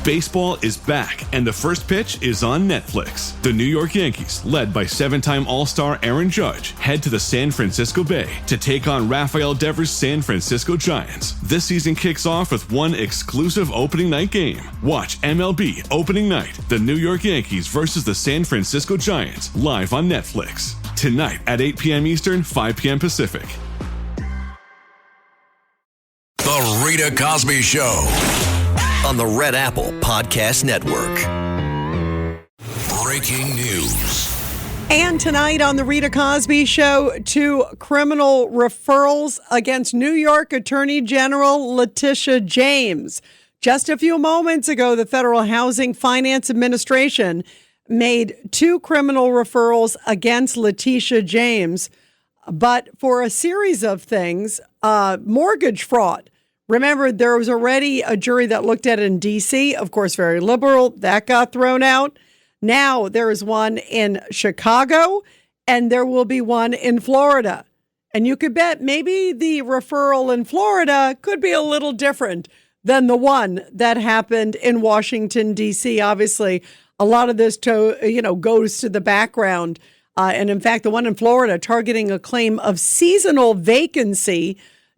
Baseball is back, and the first pitch is on Netflix. The New York Yankees, led by 7-time All-Star Aaron Judge, head to the San Francisco Bay to take on Rafael Devers' San Francisco Giants. This season kicks off with one exclusive opening night game. Watch MLB Opening Night, the New York Yankees versus the San Francisco Giants, live on Netflix. Tonight at 8 p.m. Eastern, 5 p.m. Pacific. The Rita Cosby Show on the Red Apple Podcast Network. Breaking news. And tonight on the Rita Cosby Show, 2 criminal referrals against New York Attorney General Letitia James. Just a few moments ago, the Federal Housing Finance Administration made 2 criminal referrals against Letitia James, but for a series of things, mortgage fraud. Remember, there was already a jury that looked at it in D.C., of course, very liberal. That got thrown out. Now there is one in Chicago, and there will be one in Florida. And you could bet maybe the referral in Florida could be a little different than the one that happened in Washington, D.C. Obviously, a lot of this goes to the background. And in fact, the one in Florida targeting a claim of seasonal vacancy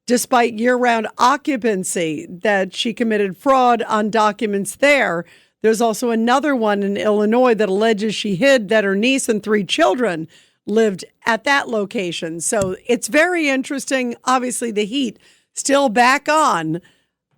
despite year-round occupancy, that she committed fraud on documents there. There's also another one in Illinois that alleges she hid that her niece and 3 children lived at that location. So it's very interesting. Obviously, the heat still back on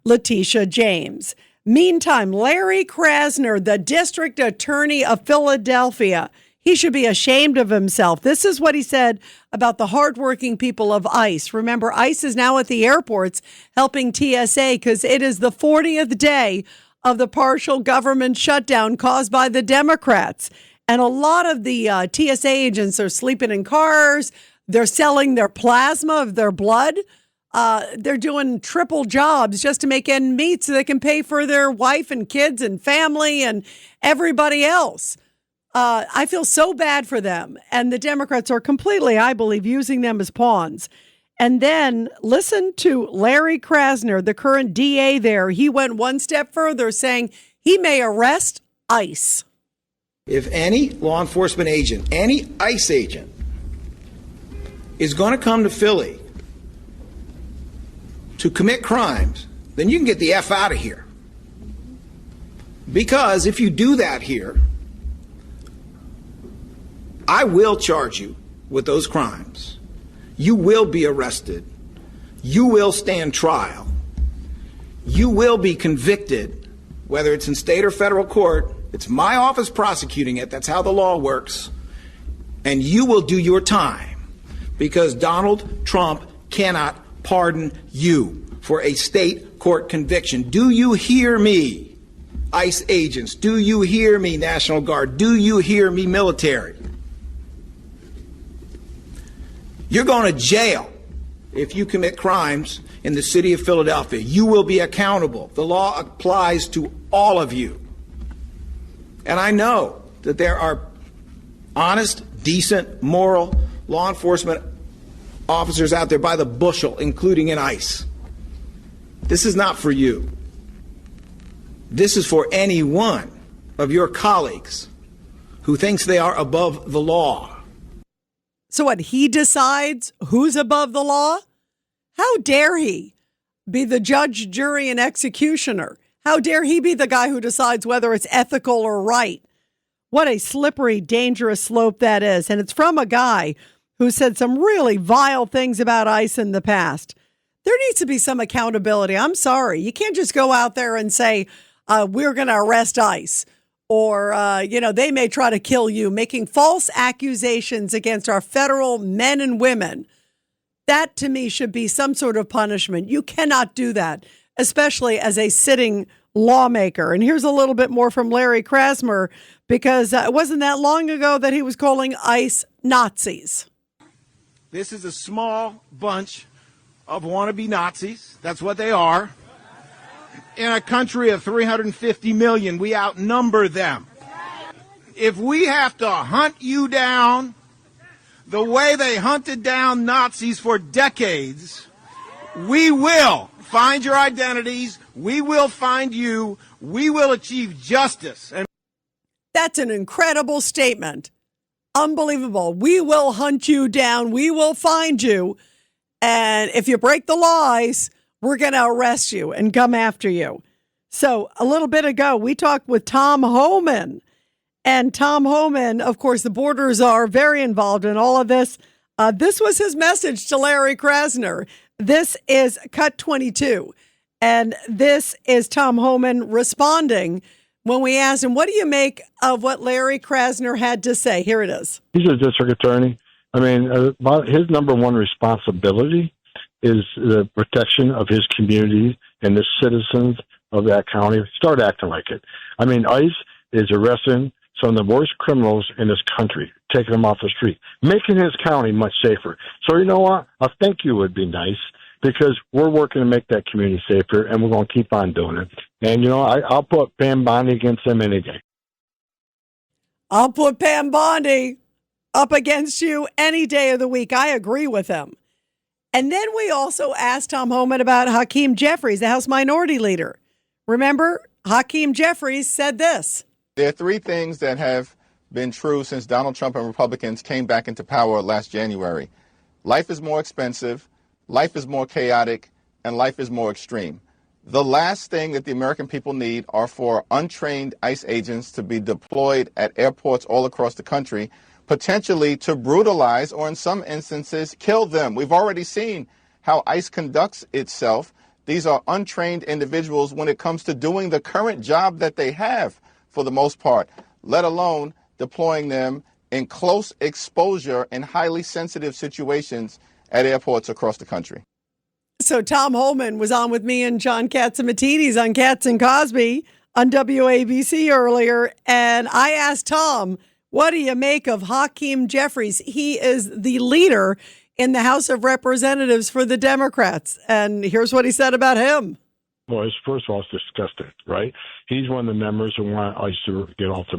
Letitia James. Meantime, Larry Krasner, the district attorney of Philadelphia, he should be ashamed of himself. This is what he said about the hardworking people of ICE. Remember, ICE is now at the airports helping TSA because it is the 40th day of the partial government shutdown caused by the Democrats. And a lot of the TSA agents are sleeping in cars. They're selling their plasma of their blood. They're doing triple jobs just to make ends meet so they can pay for their wife and kids and family and everybody else. I feel so bad for them. And the Democrats are completely, I believe, using them as pawns. And then listen to Larry Krasner, the current DA there. He went one step further, saying he may arrest ICE. If any law enforcement agent, any ICE agent, is going to come to Philly to commit crimes, then you can get the F out of here. Because if you do that here, I will charge you with those crimes. You will be arrested. You will stand trial. You will be convicted, whether it's in state or federal court. It's my office prosecuting it. That's how the law works. And you will do your time because Donald Trump cannot pardon you for a state court conviction. Do you hear me, ICE agents? Do you hear me, National Guard? Do you hear me, military? You're going to jail if you commit crimes in the city of Philadelphia. You will be accountable. The law applies to all of you. And I know that there are honest, decent, moral law enforcement officers out there by the bushel, including in ICE. This is not for you. This is for any one of your colleagues who thinks they are above the law. So what, he decides who's above the law? How dare he be the judge, jury, and executioner? How dare he be the guy who decides whether it's ethical or right? What a slippery, dangerous slope that is. And it's from a guy who said some really vile things about ICE in the past. There needs to be some accountability. I'm sorry. You can't just go out there and say, we're going to arrest ICE. Or, they may try to kill you, making false accusations against our federal men and women. That, to me, should be some sort of punishment. You cannot do that, especially as a sitting lawmaker. And here's a little bit more from Larry Krasner, because it wasn't that long ago that he was calling ICE Nazis. This is a small bunch of wannabe Nazis. That's what they are. In a country of 350 million, we outnumber them. If we have to hunt you down the way they hunted down Nazis for decades, we will find your identities. We will find you. We will achieve justice. And that's an incredible statement. Unbelievable. We will hunt you down. We will find you. And if you break the laws, we're going to arrest you and come after you. So a little bit ago, we talked with Tom Homan. And Tom Homan, of course, the borders are very involved in all of this. This was his message to Larry Krasner. This is Cut 22. And this is Tom Homan responding when we asked him, what do you make of what Larry Krasner had to say? Here it is. He's a district attorney. I mean, his number one responsibility is the protection of his community and the citizens of that county. Start acting like it. I mean, ICE is arresting some of the worst criminals in this country, taking them off the street, making his county much safer. So you know what? I think you would be nice, because we're working to make that community safer, and we're going to keep on doing it. And, you know, I'll put Pam Bondi against him any day. I'll put Pam Bondi up against you any day of the week. I agree with him. And then we also asked Tom Homan about Hakeem Jeffries, the House Minority Leader. Remember, Hakeem Jeffries said this. There are three things that have been true since Donald Trump and Republicans came back into power last January. Life is more expensive, life is more chaotic, and life is more extreme. The last thing that the American people need are for untrained ICE agents to be deployed at airports all across the country, potentially to brutalize or in some instances kill them. We've already seen how ICE conducts itself. These are untrained individuals when it comes to doing the current job that they have for the most part, let alone deploying them in close exposure and highly sensitive situations at airports across the country. So Tom Homan was on with me and John Katzimatidis on Katz and Cosby on WABC earlier, and I asked Tom, what do you make of Hakeem Jeffries? He is the leader in the House of Representatives for the Democrats, and here's what he said about him. Well, first of all, it's disgusting, right? He's one of the members who want ICE to get off the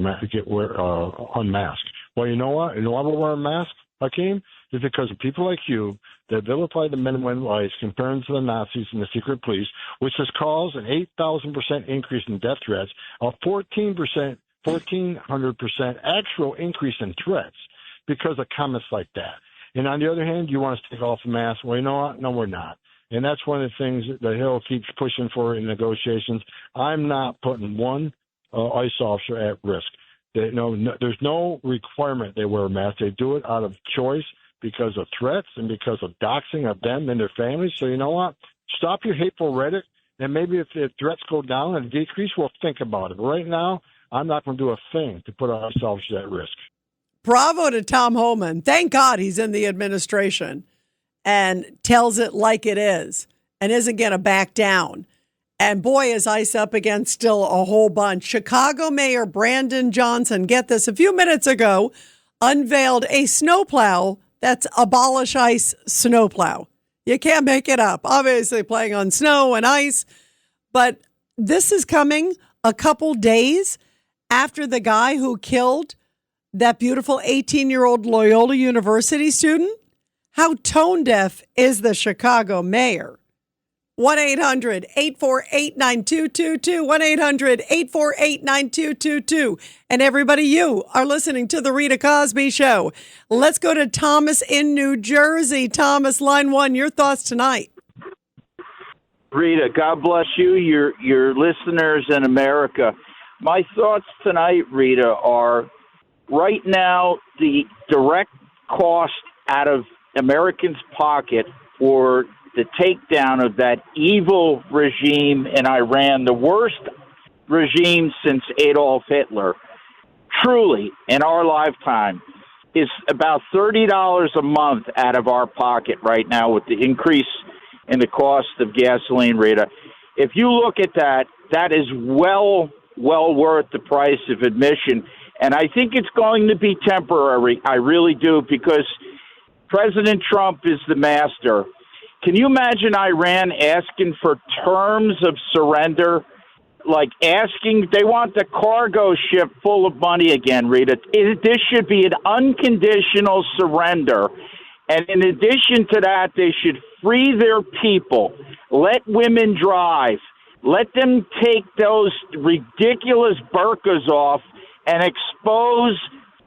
unmasked. Well, you know what? You know why we're wearing masks, Hakeem? It's because of people like you that vilify the men and women of ICE, comparing to the Nazis and the secret police, which has caused an 8,000% increase in death threats, a 1,400% actual increase in threats because of comments like that. And on the other hand, you want us to take off the mask. Well, you know what? No, we're not. And that's one of the things that Hill keeps pushing for in negotiations. I'm not putting one ICE officer at risk. There's no requirement they wear a mask. They do it out of choice because of threats and because of doxing of them and their families. So you know what? Stop your hateful rhetoric, and maybe if the threats go down and decrease, we'll think about it. But right now, I'm not going to do a thing to put our officers at risk. Bravo to Tom Homan. Thank God he's in the administration and tells it like it is and isn't going to back down. And boy, is ICE up against still a whole bunch. Chicago Mayor Brandon Johnson, get this, a few minutes ago, unveiled a snowplow that's Abolish ICE snowplow. You can't make it up. Obviously playing on snow and ice. But this is coming a couple days after the guy who killed that beautiful 18-year-old Loyola University student. How tone deaf is the Chicago mayor? 1-800-848-9222, 1-800-848-9222. And everybody, you are listening to The Rita Cosby Show. Let's go to Thomas in New Jersey. Thomas, line one, your thoughts tonight. Rita, God bless you, your listeners in America. My thoughts tonight, Rita, are right now the direct cost out of Americans' pocket for the takedown of that evil regime in Iran, the worst regime since Adolf Hitler, truly, in our lifetime, is about $30 a month out of our pocket right now with the increase in the cost of gasoline, Rita. If you look at that, that is well worth the price of admission. And I think it's going to be temporary. I really do, because President Trump is the master. Can you imagine Iran asking for terms of surrender? Like asking, they want the cargo ship full of money again, Rita. This should be an unconditional surrender. And in addition to that, they should free their people. Let women drive. Let them take those ridiculous burqas off and expose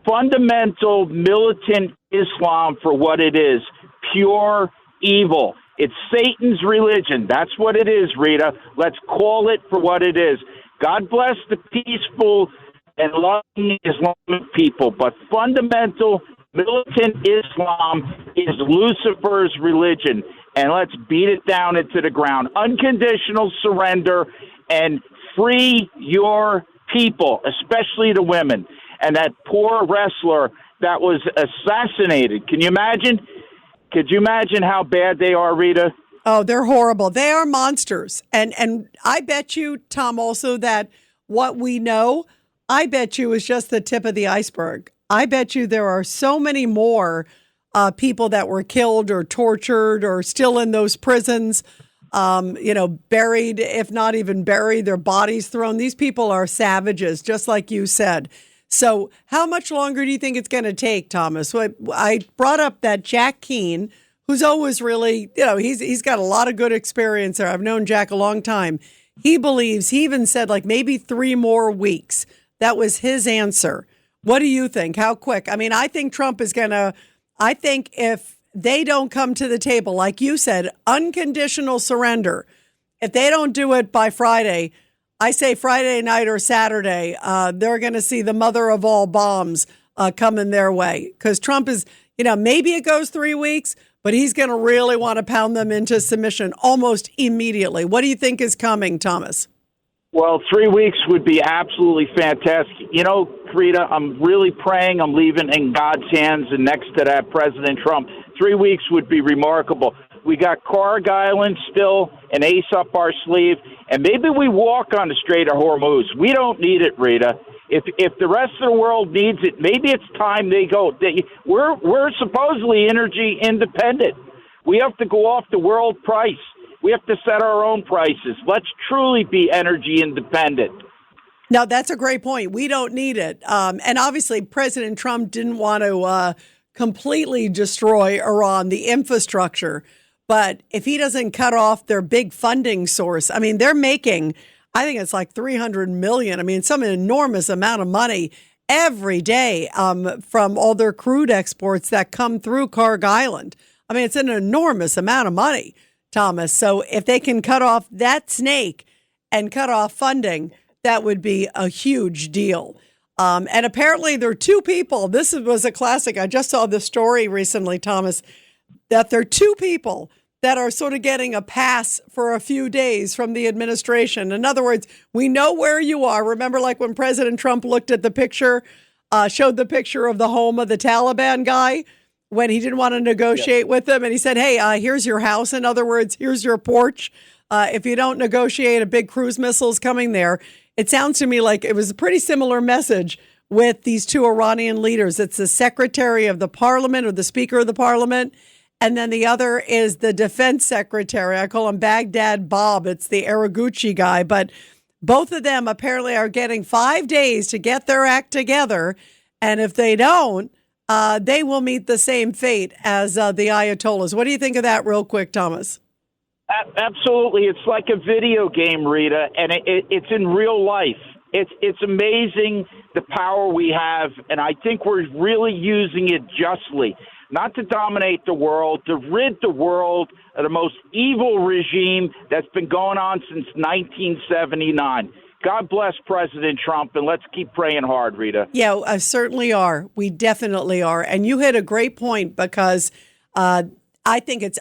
fundamental militant Islam for what it is, pure evil. It's Satan's religion. That's what it is, Rita. Let's call it for what it is. God bless the peaceful and loving Islamic people, but fundamental militant Islam is Lucifer's religion, and let's beat it down into the ground. Unconditional surrender and free your people, especially the women. And that poor wrestler that was assassinated. Can you imagine? Could you imagine how bad they are, Rita? Oh, they're horrible. They are monsters. And I bet you, Tom, also that what we know, I bet you is just the tip of the iceberg. I bet you there are so many more people that were killed or tortured or still in those prisons, buried, if not even buried, their bodies thrown. These people are savages, just like you said. So how much longer do you think it's going to take, Thomas? So I brought up that Jack Keane, who's always really, he's got a lot of good experience there. I've known Jack a long time. He believes, he even said like maybe 3 more weeks. That was his answer. What do you think? How quick? I mean, I think Trump is I think if they don't come to the table, like you said, unconditional surrender, if they don't do it by Friday, I say Friday night or Saturday, they're going to see the mother of all bombs coming their way. Because Trump is, maybe it goes 3 weeks, but he's going to really want to pound them into submission almost immediately. What do you think is coming, Thomas? Well, 3 weeks would be absolutely fantastic. Rita, I'm really praying I'm leaving in God's hands and next to that President Trump. 3 weeks would be remarkable. We got Carg Island still, an ace up our sleeve, and maybe we walk on the Strait of Hormuz. We don't need it, Rita. If the rest of the world needs it, maybe it's time they go. We're supposedly energy independent. We have to go off the world price. We have to set our own prices. Let's truly be energy independent. No, that's a great point. We don't need it. And obviously, President Trump didn't want to completely destroy Iran, the infrastructure. But if he doesn't cut off their big funding source, I mean, they're making, I think it's like $300 million. I mean, some enormous amount of money every day from all their crude exports that come through Carg Island. I mean, it's an enormous amount of money, Thomas. So if they can cut off that snake and cut off funding, that would be a huge deal. And apparently there are 2 people. This was a classic. I just saw this story recently, Thomas, that there are 2 people that are sort of getting a pass for a few days from the administration. In other words, we know where you are. Remember, like when President Trump looked at the picture, showed the picture of the home of the Taliban guy when he didn't want to negotiate with them. And he said, hey, here's your house. In other words, here's your porch. If you don't negotiate, a big cruise missile's coming there. It sounds to me like it was a pretty similar message with these 2 Iranian leaders. It's the secretary of the parliament or the speaker of the parliament. And then the other is the defense secretary. I call him Baghdad Bob. It's the Araguchi guy. But both of them apparently are getting 5 days to get their act together. And if they don't, they will meet the same fate as the Ayatollahs. What do you think of that real quick, Thomas? Absolutely. It's like a video game, Rita, and it's in real life. It's amazing the power we have, and I think we're really using it justly. Not to dominate the world, to rid the world of the most evil regime that's been going on since 1979. God bless President Trump, and let's keep praying hard, Rita. Yeah, certainly are. We definitely are. And you hit a great point because I think it's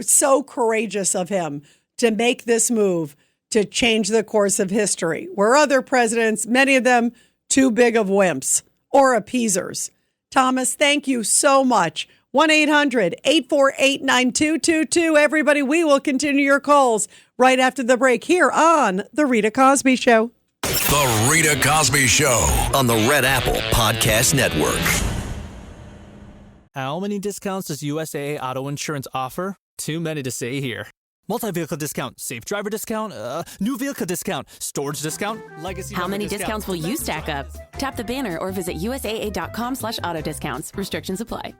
so courageous of him to make this move to change the course of history, where other presidents, many of them too big of wimps or appeasers. Thomas, thank you so much. 1-800-848-9222. Everybody, we will continue your calls right after the break here on The Rita Cosby Show. The Rita Cosby Show on the Red Apple Podcast Network. How many discounts does USAA Auto Insurance offer? Too many to say here. Multi-vehicle discount, safe driver discount, new vehicle discount, storage discount, legacy. How many discounts will you stack up? Tap the banner or visit USAA.com/auto discounts. Restrictions apply.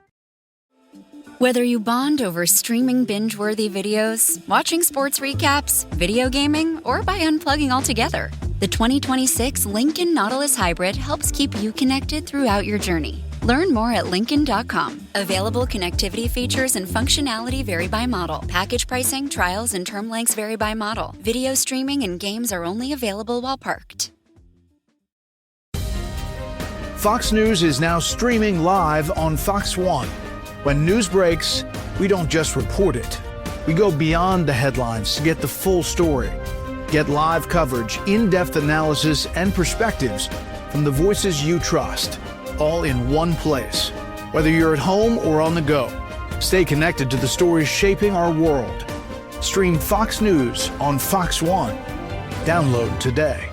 Whether you bond over streaming binge-worthy videos, watching sports recaps, video gaming, or by unplugging altogether, the 2026 Lincoln Nautilus Hybrid helps keep you connected throughout your journey. Learn more at Lincoln.com. Available connectivity features and functionality vary by model. Package pricing, trials, and term lengths vary by model. Video streaming and games are only available while parked. Fox News is now streaming live on Fox One. When news breaks, we don't just report it. We go beyond the headlines to get the full story. Get live coverage, in-depth analysis, and perspectives from the voices you trust, all in one place. Whether you're at home or on the go, stay connected to the stories shaping our world. Stream Fox News on Fox One. Download today.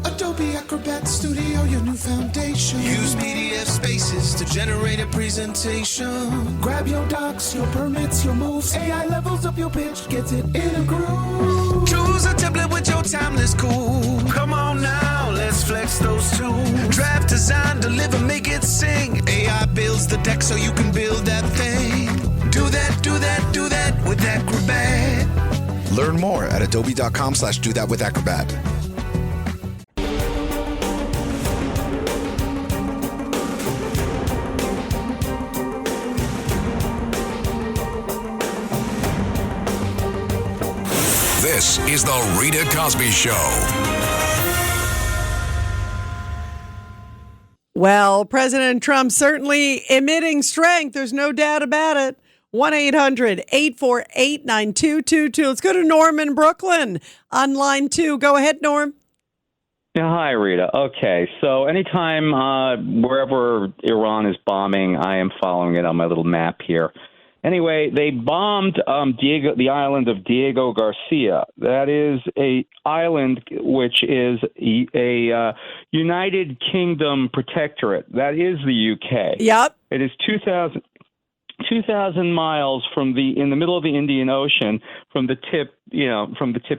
Adobe Acrobat Studio, your new foundation. Use PDF spaces to generate a presentation. Grab your docs, your permits, your moves. AI levels up your pitch, gets it in a groove. Choose a template with your timeless cool. Come on now, let's flex those tools. Draft, design, deliver, make it sing. AI builds the deck so you can build that thing. Do that, do that, do that with Acrobat. Learn more at adobe.com/do-that-with-Acrobat. This is the Rita Cosby Show. Well, President Trump certainly emitting strength. There's no doubt about it. 1-800-848-9222. Let's go to Norm in Brooklyn on line 2. Go ahead, Norm. Yeah, hi, Rita. Okay, so anytime wherever Iran is bombing, I am following it on my little map here. Anyway, they bombed the island of Diego Garcia. That is a island which is a United Kingdom protectorate. That is the UK. Yep. It is 2,000 miles in the middle of the Indian Ocean from the tip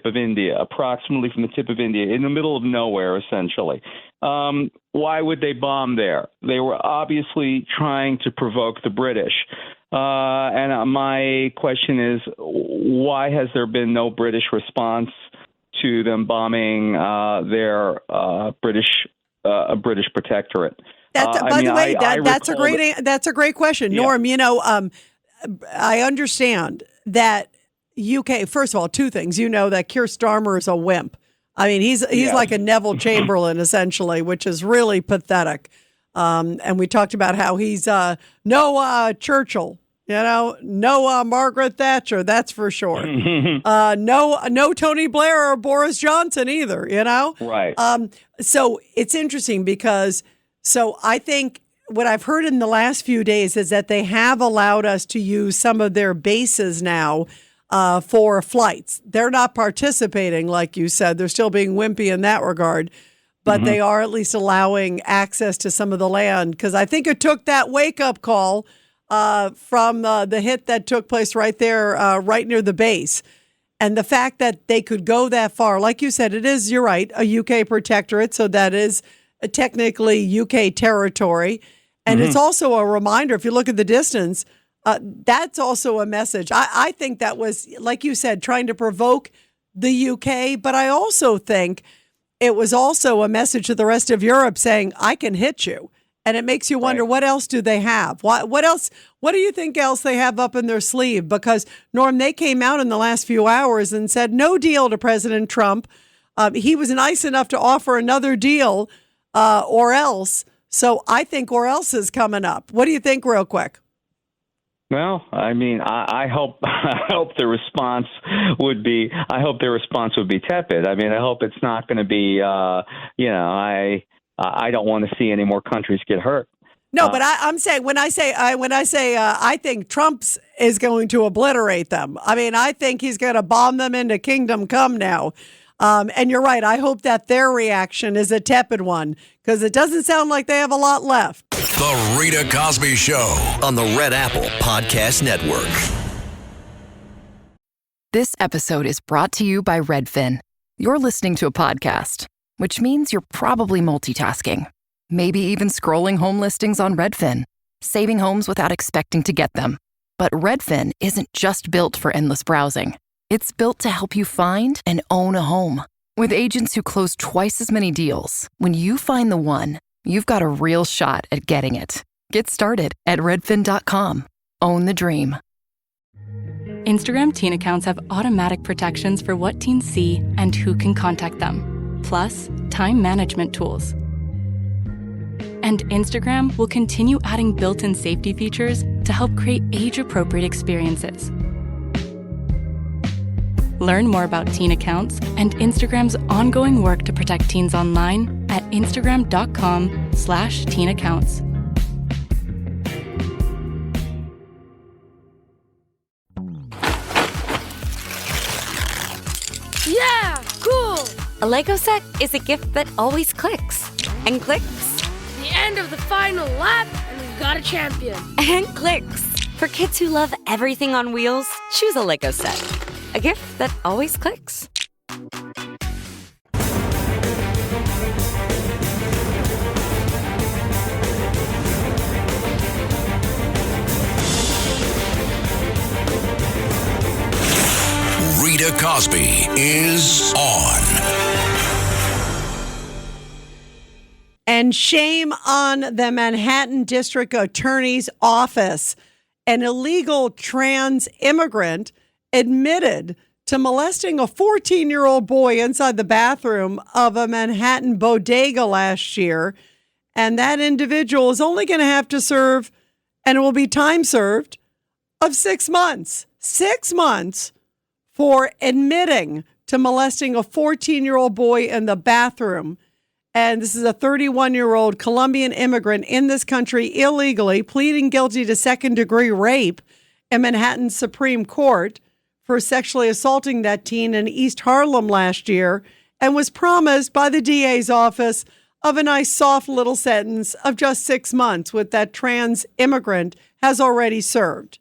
of India, approximately from the tip of India, in the middle of nowhere, essentially. Why would they bomb there? They were obviously trying to provoke the British. And my question is, why has there been no British response to them bombing their British protectorate? That's a great question, Yeah. Norm. I understand that UK. First of all, two things. You know that Keir Starmer is a wimp. I mean, he's like a Neville Chamberlain essentially, which is really pathetic. And we talked about how he's no Churchill, no Margaret Thatcher, that's for sure. No Tony Blair or Boris Johnson either, Right. So it's interesting because I think what I've heard in the last few days is that they have allowed us to use some of their bases now for flights. They're not participating, like you said. They're still being wimpy in that regard. But they are at least allowing access to some of the land, because I think it took that wake-up call from the hit that took place right there, right near the base. And the fact that they could go that far, like you said, you're right, a UK protectorate, so that is technically UK territory. And it's also a reminder, if you look at the distance, that's also a message. I think that was, like you said, trying to provoke the UK, but I also think it was also a message to the rest of Europe saying, I can hit you. And it makes you wonder, what else do they have? What else? What do you think else they have up in their sleeve? Because, Norm, they came out in the last few hours and said no deal to President Trump. He was nice enough to offer another deal or else. So I think or else is coming up. What do you think real quick? Well, I mean, I hope the response would be tepid. I mean, I hope it's not going to be, I don't want to see any more countries get hurt. No, but I'm saying when I say I think Trump's is going to obliterate them. I mean, I think he's going to bomb them into kingdom come now. And you're right. I hope that their reaction is a tepid one, because it doesn't sound like they have a lot left. The Rita Cosby Show on the Red Apple Podcast Network. This episode is brought to you by Redfin. You're listening to a podcast, which means you're probably multitasking, maybe even scrolling home listings on Redfin. saving homes without expecting to get them. But Redfin isn't just built for endless browsing. It's built to help you find and own a home. With agents who close twice as many deals, when you find the one, you've got a real shot at getting it. Get started at redfin.com. Own the dream. Instagram teen accounts have automatic protections for what teens see and who can contact them, plus time management tools. And Instagram will continue adding built-in safety features to help create age-appropriate experiences. Learn more about teen accounts and Instagram's ongoing work to protect teens online at instagram.com/teen accounts. Yeah, cool! A Lego set is a gift that always clicks. And clicks. The end of the final lap, and we've got a champion. And clicks. For kids who love everything on wheels, choose a Lego set. A gift that always clicks. Rita Cosby is on. And shame on the Manhattan District Attorney's Office. An illegal trans immigrant admitted to molesting a 14-year-old boy inside the bathroom of a Manhattan bodega last year. And that individual is only going to have to serve, and it will be time served, of 6 months. 6 months for admitting to molesting a 14-year-old boy in the bathroom. And this is a 31-year-old Colombian immigrant in this country illegally pleading guilty to second-degree rape in Manhattan Supreme Court for sexually assaulting that teen in East Harlem last year, and was promised by the DA's office of a nice soft little sentence of just 6 months, with that trans immigrant has already served.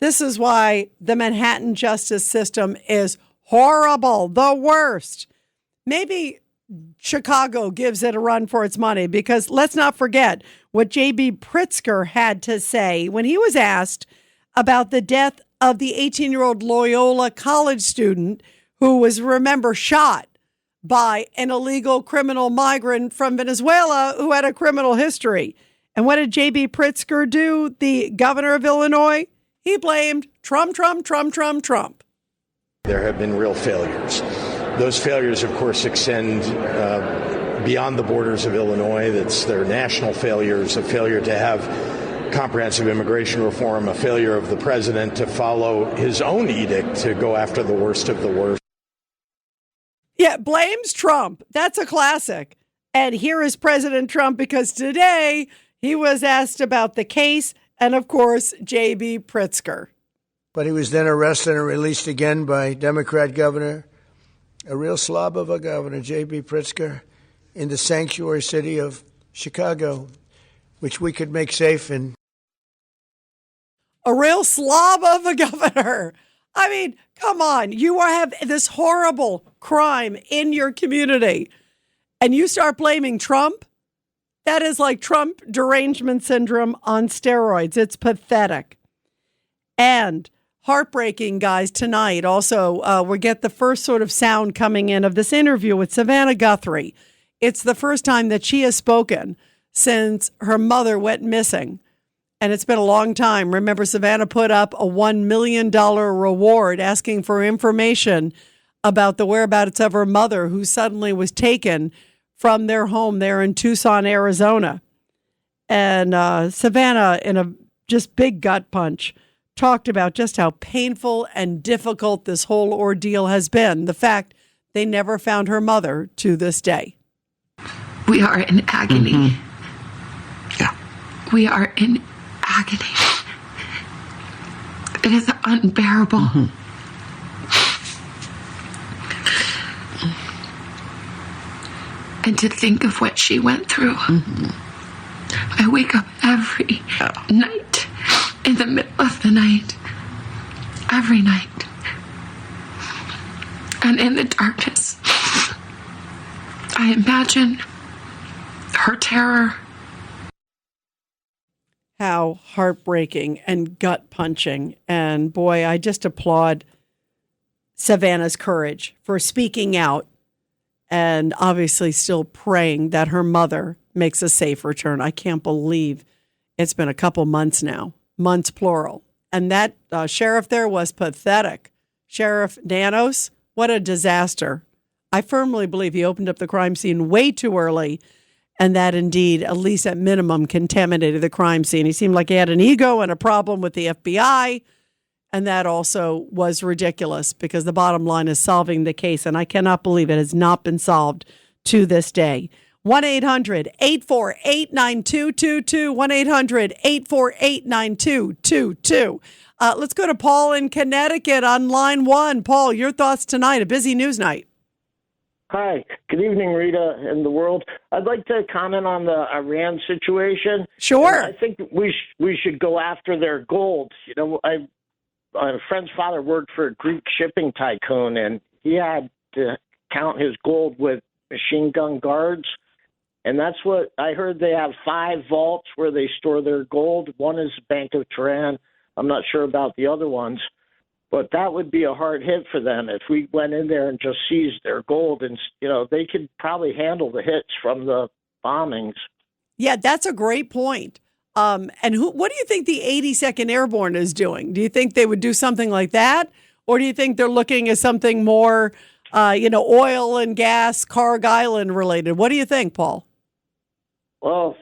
This is why the Manhattan justice system is horrible, the worst. Maybe Chicago gives it a run for its money, because let's not forget what J.B. Pritzker had to say when he was asked about the death of the 18-year-old Loyola college student who was, remember, shot by an illegal criminal migrant from Venezuela who had a criminal history. And what did J.B. Pritzker do, the governor of Illinois? He blamed Trump. There have been real failures. Those failures, of course, extend beyond the borders of Illinois. That's their national failures, a failure to have comprehensive immigration reform, a failure of the president to follow his own edict to go after the worst of the worst. Yeah, blames Trump. That's a classic. And here is President Trump, because today he was asked about the case and, of course, J.B. Pritzker. But he was then arrested and released again by Democrat governor, a real slob of a governor, J.B. Pritzker, in the sanctuary city of Chicago, which we could make safe. And a real slob of a governor. I mean, come on. You have this horrible crime in your community, and you start blaming Trump? That is like Trump derangement syndrome on steroids. It's pathetic. And heartbreaking, guys, tonight. Also, we get the first sort of sound coming in of this interview with Savannah Guthrie. It's the first time that she has spoken since her mother went missing. And it's been a long time. Remember, Savannah put up a $1 million reward asking for information about the whereabouts of her mother, who suddenly was taken from their home there in Tucson, Arizona. And Savannah, in a just big gut punch, talked about just how painful and difficult this whole ordeal has been. The fact they never found her mother to this day. We are in agony. Mm-hmm. Yeah. We are in agony. It is unbearable. Mm-hmm. And to think of what she went through. Mm-hmm. I wake up every night, in the middle of the night, every night. And in the darkness, I imagine her terror. how heartbreaking and gut-punching. And boy, I just applaud Savannah's courage for speaking out and obviously still praying that her mother makes a safe return. I can't believe it's been a couple months now, months plural. And that sheriff there was pathetic. Sheriff Nanos, what a disaster. I firmly believe he opened up the crime scene way too early, and that indeed, at least at minimum, contaminated the crime scene. He seemed like he had an ego and a problem with the FBI, and that also was ridiculous because the bottom line is solving the case, and I cannot believe it has not been solved to this day. 1-800-848-9222, 1-800-848-9222. Let's go to Paul in Connecticut on line 1. Paul, your thoughts tonight, a busy news night. Hi, good evening, Rita and the world. I'd like to comment on the Iran situation. Sure. And I think we should go after their gold. You know, my friend's father worked for a Greek shipping tycoon, and he had to count his gold with machine gun guards. And that's what I heard. They have 5 vaults where they store their gold. One is Bank of Tehran. I'm not sure about the other ones. But that would be a hard hit for them if we went in there and just seized their gold. And, you know, they could probably handle the hits from the bombings. Yeah, that's a great point. And what do you think the 82nd Airborne is doing? Do you think they would do something like that? Or do you think they're looking at something more, oil and gas, Carg Island related? What do you think, Paul? Well,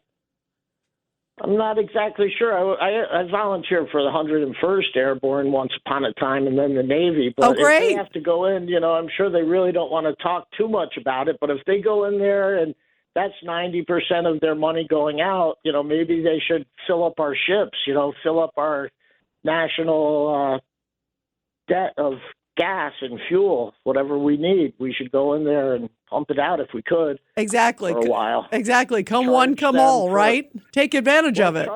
I'm not exactly sure. I volunteered for the 101st Airborne once upon a time, and then the Navy. But if they have to go in, I'm sure they really don't want to talk too much about it. But if they go in there and that's 90% of their money going out, maybe they should fill up our ships, fill up our national debt of gas and fuel, whatever we need. We should go in there and pump it out if we could. Exactly. For a while. Exactly. Come one, come all, right? Take advantage of it.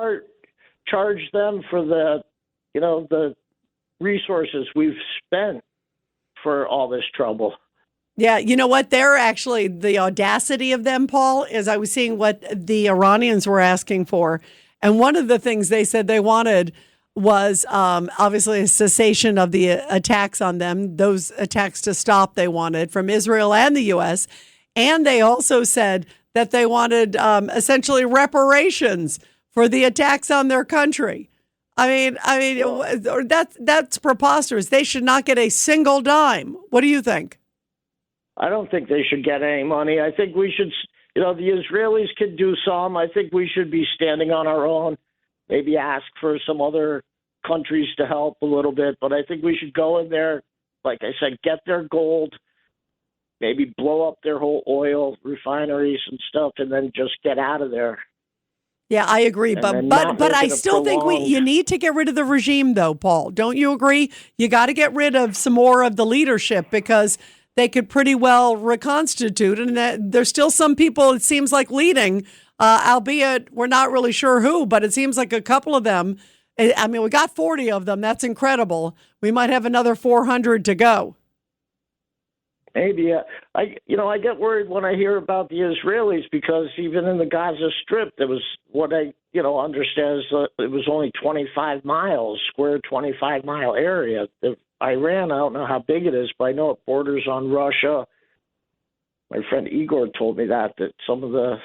Charge them for the resources we've spent for all this trouble. Yeah, you know what? They're actually, the audacity of them, Paul, is I was seeing what the Iranians were asking for. And one of the things they said they wanted was obviously a cessation of the attacks on them, those attacks to stop they wanted from Israel and the U.S. And they also said that they wanted essentially reparations for the attacks on their country. I mean, that's preposterous. They should not get a single dime. What do you think? I don't think they should get any money. I think we should, the Israelis could do some. I think we should be standing on our own. Maybe ask for some other countries to help a little bit. But I think we should go in there, like I said, get their gold, maybe blow up their whole oil refineries and stuff, and then just get out of there. Yeah, I agree. But I still think you need to get rid of the regime, though, Paul. Don't you agree? You got to get rid of some more of the leadership because they could pretty well reconstitute. And there's still some people, it seems like, leading, albeit we're not really sure who, but it seems like a couple of them. I mean, we got 40 of them. That's incredible. We might have another 400 to go. Maybe. I get worried when I hear about the Israelis because even in the Gaza Strip, there was what I, understand is it was only 25 miles, square 25-mile area. Iran, I don't know how big it is, but I know it borders on Russia. My friend Igor told me that some of the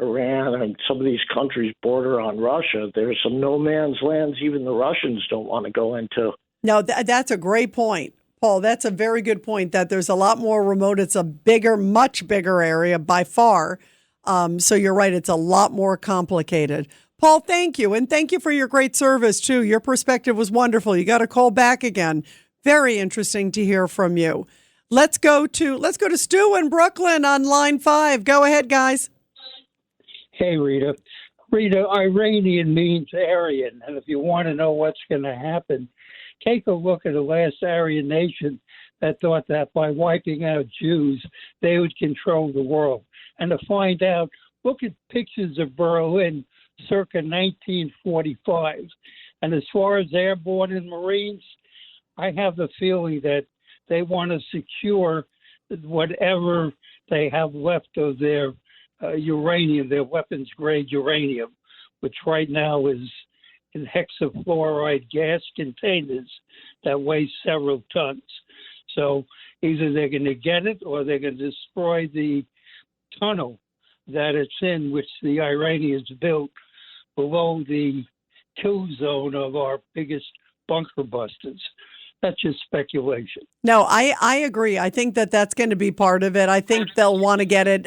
Iran and some of these countries border on Russia. There's some no man's lands even the Russians don't want to go into. No, that's a great point, Paul. That's a very good point that there's a lot more remote. It's a bigger, much bigger area by far. So you're right. It's a lot more complicated. Paul, thank you. And thank you for your great service, too. Your perspective was wonderful. You got to call back again. Very interesting to hear from you. Let's go to Stu in Brooklyn on line 5. Go ahead, guys. Hey, Rita. Rita, Iranian means Aryan. And if you want to know what's going to happen, take a look at the last Aryan nation that thought that by wiping out Jews, they would control the world. And to find out, look at pictures of Berlin circa 1945. And as far as airborne and Marines, I have the feeling that they want to secure whatever they have left of their uranium, their weapons-grade uranium. which right now is in hexafluoride gas containers that weigh several tons. So either they're going to get it or they're going to destroy the tunnel that it's in, which the Iranians built below the kill zone of our biggest bunker busters. That's just speculation. No, I agree. I think that that's going to be part of it. I think they'll want to get it.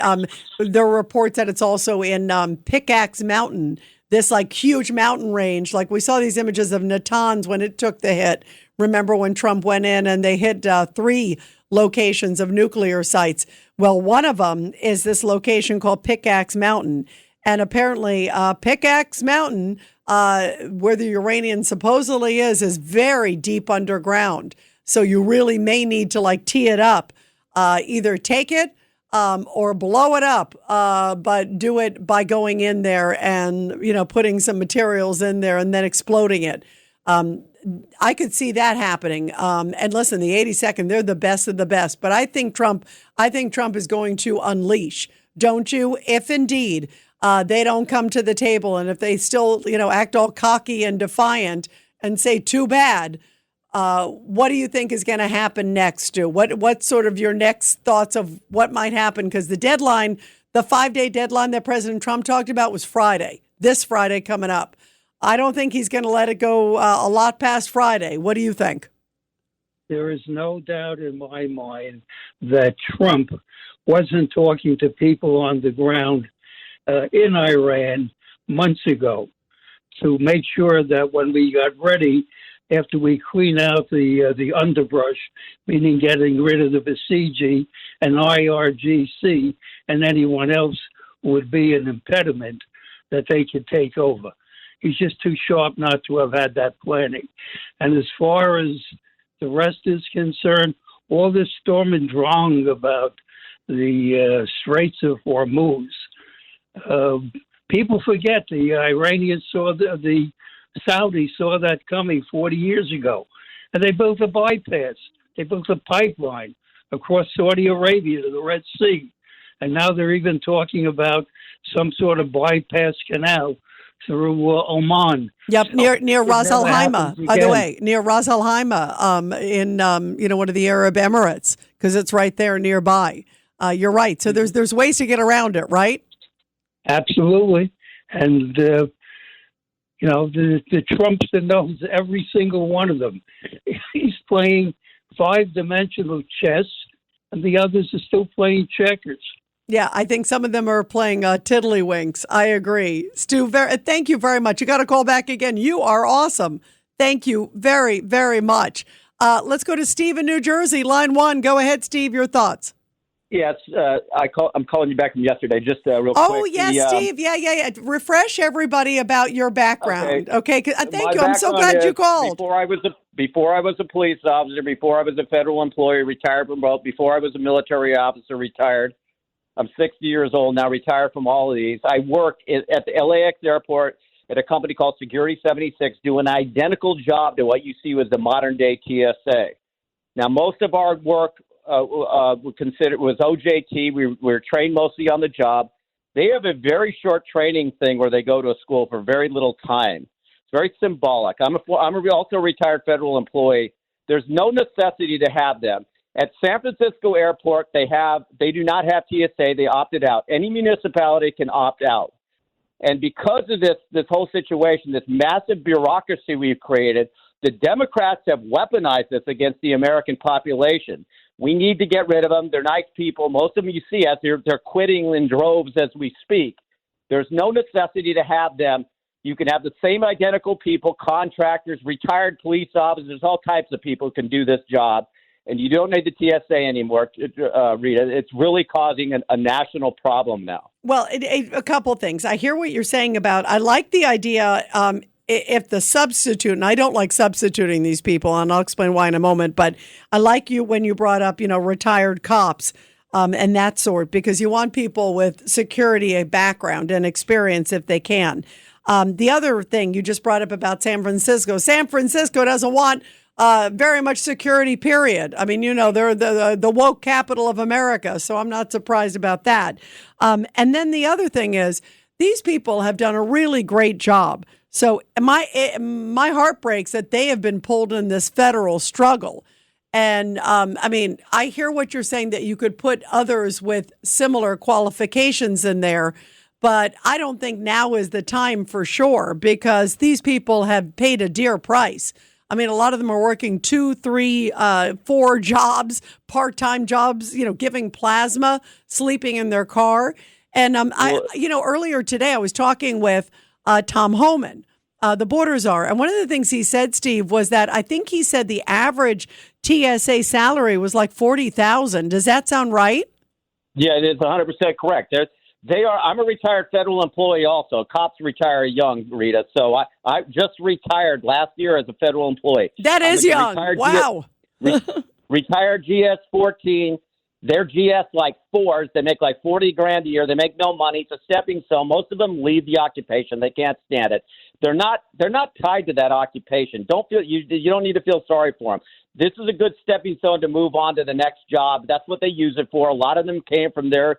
There are reports that it's also in Pickaxe Mountain, this like huge mountain range. Like we saw these images of Natanz when it took the hit. Remember when Trump went in and they hit 3 locations of nuclear sites? Well, one of them is this location called Pickaxe Mountain. And apparently Pickaxe Mountain, where the uranium supposedly is very deep underground. So you really may need to like tee it up, either take it or blow it up, but do it by going in there and, putting some materials in there and then exploding it. I could see that happening. And listen, the 82nd, they're the best of the best. But I think Trump is going to unleash, don't you? If indeed they don't come to the table, and if they still, act all cocky and defiant and say too bad, what do you think is going to happen next, Stu? What's sort of your next thoughts of what might happen? Because the deadline, the 5-day deadline that President Trump talked about was Friday, this Friday coming up. I don't think he's going to let it go a lot past Friday. What do you think? There is no doubt in my mind that Trump wasn't talking to people on the ground in Iran months ago to make sure that when we got ready, after we clean out the underbrush, meaning getting rid of the Basiji and IRGC and anyone else who would be an impediment, that they could take over. He's just too sharp not to have had that planning. And as far as the rest is concerned, all this storm and drang about the Straits of Hormuz, people forget the Iranians saw the Saudis saw that coming 40 years ago. And they built a bypass. They built a pipeline across Saudi Arabia to the Red Sea. And now they're even talking about some sort of bypass canal through Oman. Yep, so near Ras Al Khaimah, by the way, near Ras Al Khaimah, in one of the Arab Emirates, because it's right there nearby. You're right. So there's ways to get around it, right? Absolutely, and the Trumpster knows every single one of them. He's playing 5-dimensional chess, and the others are still playing checkers. Yeah, I think some of them are playing tiddlywinks. I agree. Stu, thank you very much. You got to call back again. You are awesome. Thank you very, very much. Let's go to Steve in New Jersey, line 1. Go ahead, Steve, your thoughts. Yes, I'm calling you back from yesterday, just real quick. Oh, yes, Steve. Yeah. Refresh everybody about your background. Okay. Thank you. I'm so glad you called. Before I was a police officer, before I was a federal employee, retired from both, before I was a military officer, retired. I'm 60 years old now, retired from all of these. I work at the LAX airport at a company called Security 76, do an identical job to what you see with the modern-day TSA. Now, most of our work was OJT. We were trained mostly on the job. They have a very short training thing where they go to a school for very little time. It's very symbolic. I'm also a retired federal employee. There's no necessity to have them. At San Francisco Airport, they do not have TSA. They opted out. Any municipality can opt out. And because of this whole situation, this massive bureaucracy we've created, the Democrats have weaponized this against the American population. We need to get rid of them. They're nice people. Most of them you see as they're quitting in droves as we speak. There's no necessity to have them. You can have the same identical people, contractors, retired police officers, all types of people who can do this job. And you don't need the TSA anymore, Rita. It's really causing a national problem now. Well, a couple things. I hear what you're saying about, I like the idea if the substitute, and I don't like substituting these people, and I'll explain why in a moment, but I like you when you brought up, retired cops and that sort, because you want people with security, a background and experience if they can. The other thing you just brought up about San Francisco doesn't want very much security, period. I mean, they're the woke capital of America, so I'm not surprised about that. And then the other thing is these people have done a really great job. So my heart breaks that they have been pulled in this federal struggle. And I mean, I hear what you're saying, that you could put others with similar qualifications in there, but I don't think now is the time for sure, because these people have paid a dear price. I mean, a lot of them are working 2, 3, 4 jobs, part-time jobs, giving plasma, sleeping in their car. And earlier today I was talking with Tom Homan, the border czar, and one of the things he said, Steve, was that I think he said the average TSA salary was like $40,000. Does that sound right? Yeah, it is 100% correct. I'm a retired federal employee also. Cops retire young, Rita. So I just retired last year as a federal employee. That is young. Wow. Retired GS-14. They're GS like 4s. They make like $40,000 a year. They make no money. It's a stepping stone. Most of them leave the occupation. They can't stand it. They're not tied to that occupation. You don't need to feel sorry for them. This is a good stepping stone to move on to the next job. That's what they use it for. A lot of them came from their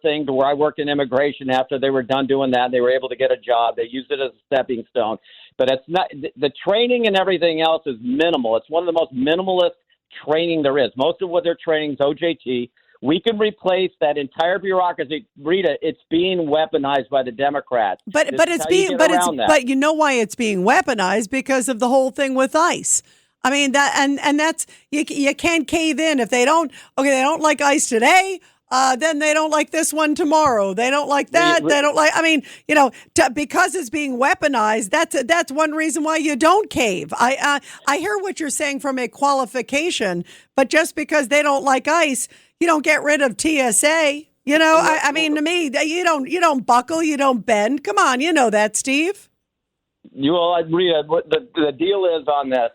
thing to where I worked in immigration. After they were done doing that, they were able to get a job. They used it as a stepping stone. But it's not, the training and everything else is minimal. It's one of the most minimalist training there is. Most of what they're training is OJT. We can replace that entire bureaucracy. Rita, it's being weaponized by the Democrats. But you know why it's being weaponized? Because of the whole thing with ICE. I mean, that and that's you can't cave in if they don't like ICE today. Then they don't like this one tomorrow. They don't like that. They don't like. I mean, because it's being weaponized. That's one reason why you don't cave. I hear what you're saying from a qualification, but just because they don't like ICE, you don't get rid of TSA. I mean, to me, you don't buckle, you don't bend. Come on, you know that, Steve. Rita, what the deal is on this.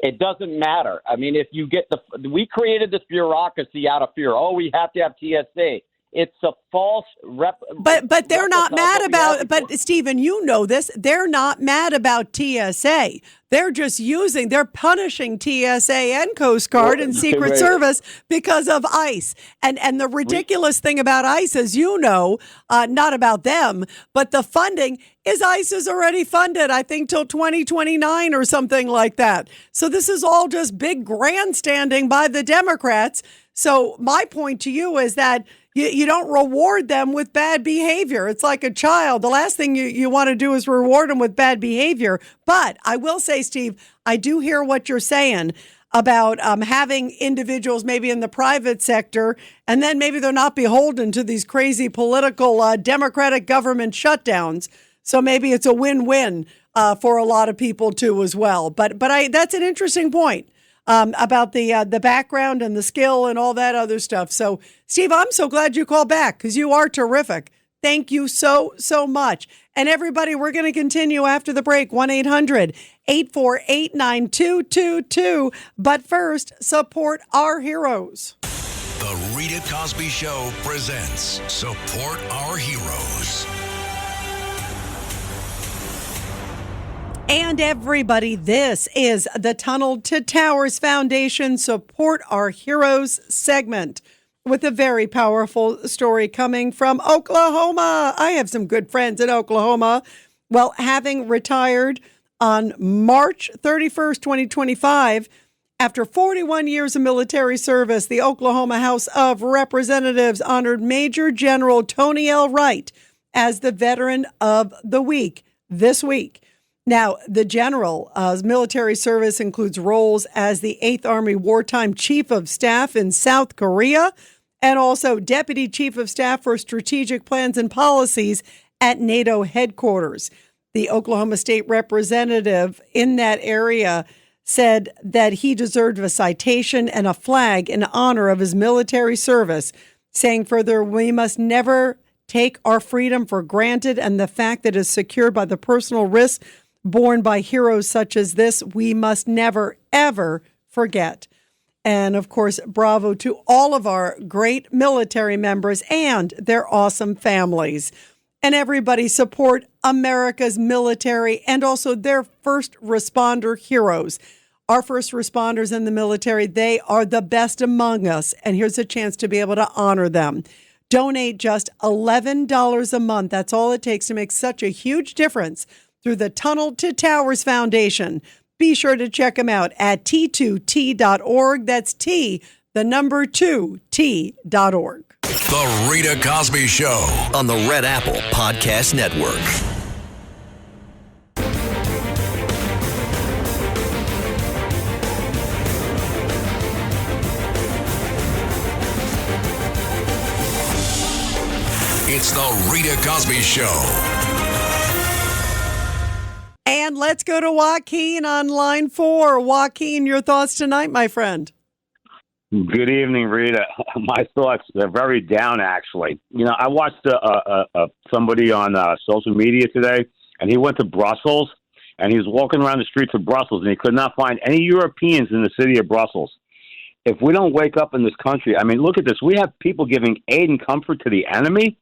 It doesn't matter. I mean, if you get we created this bureaucracy out of fear. Oh, we have to have TSA. It's a false But they're not mad about. But Stephen, you know this. They're not mad about TSA. They're just they're punishing TSA and Coast Guard and Secret Service because of ICE. And the ridiculous thing about ICE is, not about them, but the funding is ICE is already funded, I think, till 2029 or something like that. So this is all just big grandstanding by the Democrats. So my point to you is that you don't reward them with bad behavior. It's like a child. The last thing you want to do is reward them with bad behavior. But I will say, Steve, I do hear what you're saying about having individuals maybe in the private sector, and then maybe they're not beholden to these crazy political Democratic government shutdowns. So maybe it's a win-win for a lot of people too as well. But that's an interesting point. About the background and the skill and all that other stuff. So, Steve, I'm so glad you called back because you are terrific. Thank you so much. And everybody, we're going to continue after the break. 1-800-848-9222. But first, support our heroes. The Rita Cosby Show presents Support Our Heroes. And everybody, this is the Tunnel to Towers Foundation Support Our Heroes segment with a very powerful story coming from Oklahoma. I have some good friends in Oklahoma. Well, having retired on March 31st, 2025, after 41 years of military service, the Oklahoma House of Representatives honored Major General Tony L. Wright as the Veteran of the Week this week. Now, the general's military service includes roles as the 8th Army Wartime Chief of Staff in South Korea and also Deputy Chief of Staff for Strategic Plans and Policies at NATO headquarters. The Oklahoma State representative in that area said that he deserved a citation and a flag in honor of his military service, saying further, we must never take our freedom for granted, and the fact that it is secured by the personal risks borne by heroes such as this, we must never, ever forget. And of course, bravo to all of our great military members and their awesome families. And everybody support America's military and also their first responder heroes. Our first responders in the military, they are the best among us. And here's a chance to be able to honor them. Donate just $11 a month. That's all it takes to make such a huge difference through the Tunnel to Towers Foundation. Be sure to check them out at t2t.org. That's T, the number 2t.org. The Rita Cosby Show on the Red Apple Podcast Network. It's the Rita Cosby Show. And let's go to Joaquin on line 4. Joaquin, your thoughts tonight, my friend? Good evening, Rita. My thoughts are very down, actually. You know, I watched somebody on social media today, and he went to Brussels, and he was walking around the streets of Brussels, and he could not find any Europeans in the city of Brussels. If we don't wake up in this country, I mean, look at this. We have people giving aid and comfort to the enemy,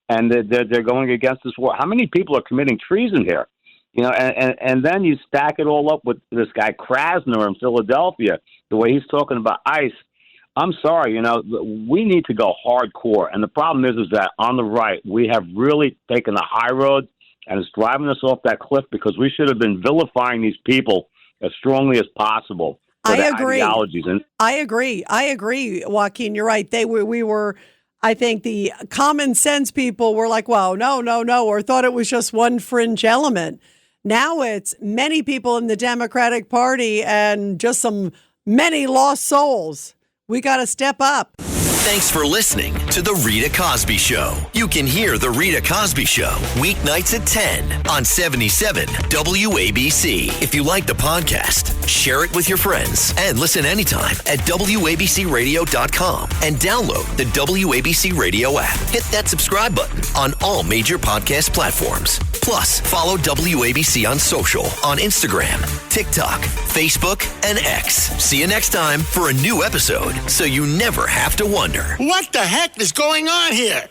and they're going against this war. How many people are committing treason here? You know, and then you stack it all up with this guy Krasner in Philadelphia, the way he's talking about ICE. I'm sorry, you know, we need to go hardcore. And the problem is that on the right, we have really taken the high road, and it's driving us off that cliff because we should have been vilifying these people as strongly as possible. I agree. I agree, Joaquin. You're right. We were, I think the common sense people were like, wow, no, or thought it was just one fringe element. Now it's many people in the Democratic Party and just many lost souls. We got to step up. Thanks for listening to The Rita Cosby Show. You can hear The Rita Cosby Show weeknights at 10 on 77 WABC. If you like the podcast, share it with your friends and listen anytime at WABCRadio.com and download the WABC Radio app. Hit that subscribe button on all major podcast platforms. Plus, follow WABC on social on Instagram, TikTok, Facebook, and X. See you next time for a new episode so you never have to wonder. What the heck is going on here?